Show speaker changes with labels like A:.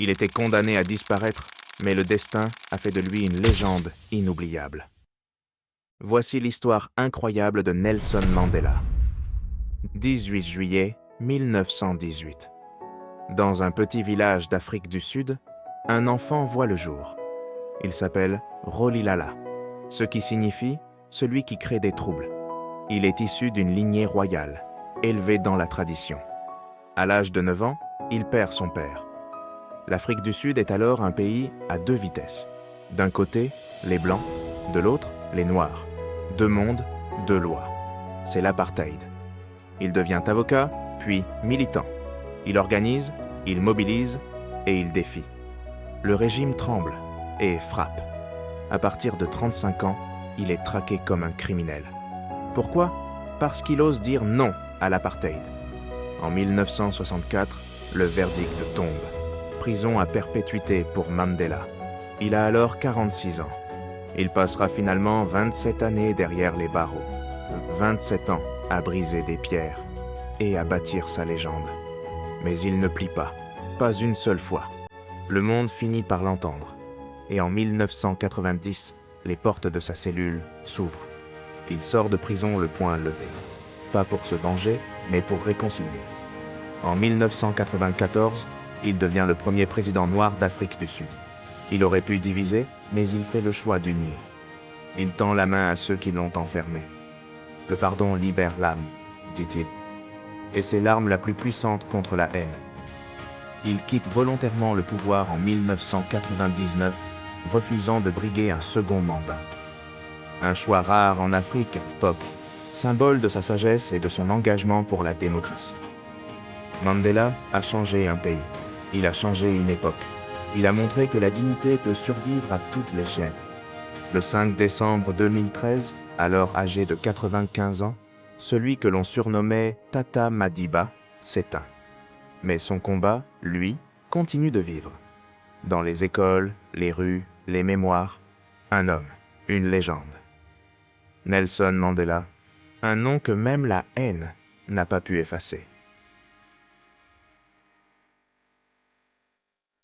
A: Il était condamné à disparaître, mais le destin a fait de lui une légende inoubliable. Voici l'histoire incroyable de Nelson Mandela. 18 juillet 1918. Dans un petit village d'Afrique du Sud, un enfant voit le jour. Il s'appelle Rolihlahla, ce qui signifie « celui qui crée des troubles ». Il est issu d'une lignée royale, élevé dans la tradition. À l'âge de 9 ans, il perd son père. L'Afrique du Sud est alors un pays à deux vitesses. D'un côté, les Blancs, de l'autre, les Noirs. Deux mondes, deux lois. C'est l'apartheid. Il devient avocat, puis militant. Il organise, il mobilise et il défie. Le régime tremble et frappe. À partir de 35 ans, il est traqué comme un criminel. Pourquoi ? Parce qu'il ose dire non à l'apartheid. En 1964, le verdict tombe. Prison à perpétuité pour Mandela. Il a alors 46 ans. Il passera finalement 27 années derrière les barreaux. 27 ans à briser des pierres et à bâtir sa légende. Mais il ne plie pas une seule fois. Le monde finit par l'entendre. Et en 1990, les portes de sa cellule s'ouvrent. Il sort de prison le poing levé. Pas pour se venger, mais pour réconcilier. En 1994, il devient le premier président noir d'Afrique du Sud. Il aurait pu diviser, mais il fait le choix d'unir. Il tend la main à ceux qui l'ont enfermé. Le pardon libère l'âme, dit-il. Et c'est l'arme la plus puissante contre la haine. Il quitte volontairement le pouvoir en 1999, refusant de briguer un second mandat. Un choix rare en Afrique à l'époque, symbole de sa sagesse et de son engagement pour la démocratie. Mandela a changé un pays. Il a changé une époque. Il a montré que la dignité peut survivre à toutes les chaînes. Le 5 décembre 2013, alors âgé de 95 ans, celui que l'on surnommait Tata Madiba s'éteint. Mais son combat, lui, continue de vivre. Dans les écoles, les rues, les mémoires, un homme, une légende. Nelson Mandela, un nom que même la haine n'a pas pu effacer.